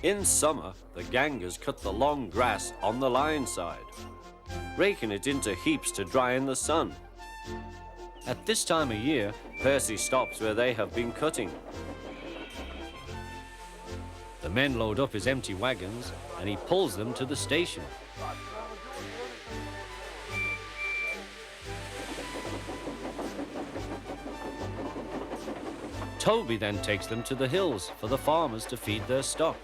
In summer, the gangers cut the long grass on the line side, raking it into heaps to dry in the sun. At this time of year, Percy stops where they have been cutting. The men load up his empty wagons and he pulls them to the station. Toby then takes them to the hills for the farmers to feed their stock.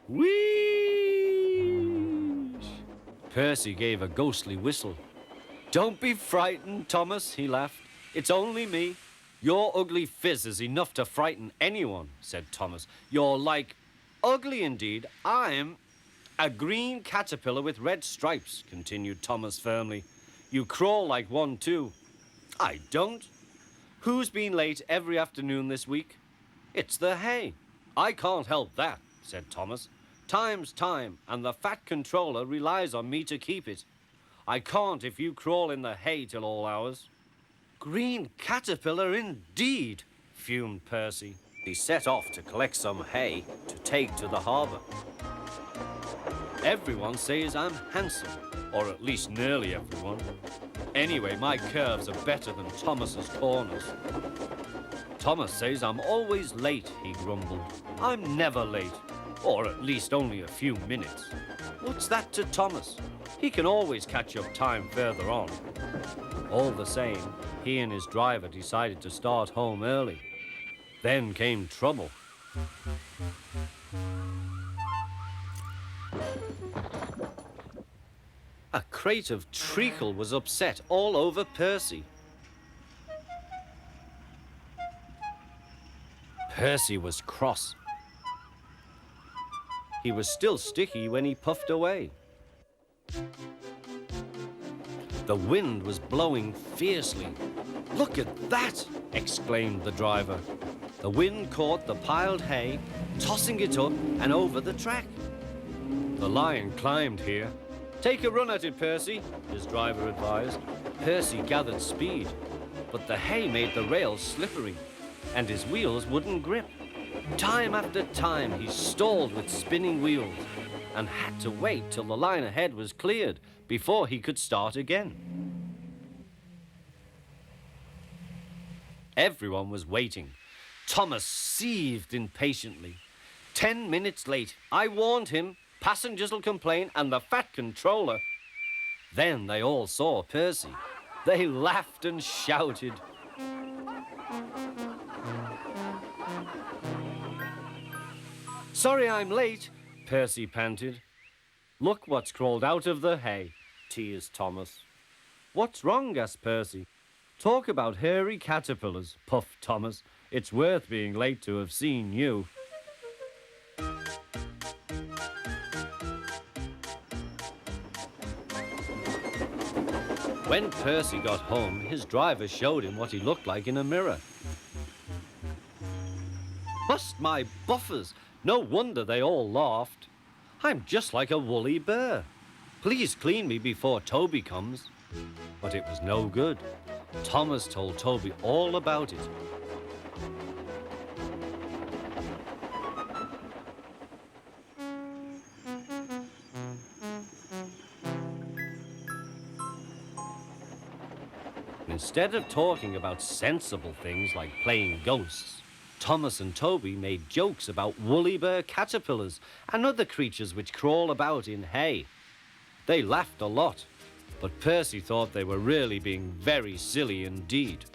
Whee! Percy gave a ghostly whistle. "Don't be frightened, Thomas," he laughed. "It's only me." "Your ugly fizz is enough to frighten anyone," said Thomas. "You're like..." "Ugly indeed. I'm a green caterpillar with red stripes," continued Thomas firmly. "You crawl like one too." "I don't." "Who's been late every afternoon this week?" "It's the hay." "I can't help that," said Thomas. "Time's time, and the fat controller relies on me to keep it. I can't if you crawl in the hay till all hours." "Green caterpillar indeed," fumed Percy. He set off to collect some hay to take to the harbour. "Everyone says I'm handsome, or at least nearly everyone. Anyway, my curves are better than Thomas's corners." "Thomas says I'm always late," he grumbled. "I'm never late, or at least only a few minutes. What's that to Thomas? He can always catch up time further on." All the same, he and his driver decided to start home early. Then came trouble. A crate of treacle was upset all over Percy. Percy was cross. He was still sticky when he puffed away. The wind was blowing fiercely. "Look at that!" exclaimed the driver. The wind caught the piled hay, tossing it up and over the track. "The lion climbed here." "Take a run at it, Percy," his driver advised. Percy gathered speed, but the hay made the rails slippery, and his wheels wouldn't grip. Time after time, he stalled with spinning wheels and had to wait till the line ahead was cleared before he could start again. Everyone was waiting. Thomas seethed impatiently. 10 minutes late. I warned him. Passengers will complain, and the fat controller. Then they all saw Percy. They laughed and shouted. "Sorry I'm late," Percy panted. "Look what's crawled out of the hay," teased Thomas. "What's wrong?" asked Percy. "Talk about hairy caterpillars," puffed Thomas. "It's worth being late to have seen you." When Percy got home, his driver showed him what he looked like in a mirror. "Bust my buffers! No wonder they all laughed. I'm just like a woolly bear. Please clean me before Toby comes." But it was no good. Thomas told Toby all about it. Instead of talking about sensible things like playing ghosts, Thomas and Toby made jokes about woolly bear caterpillars and other creatures which crawl about in hay. They laughed a lot, but Percy thought they were really being very silly indeed.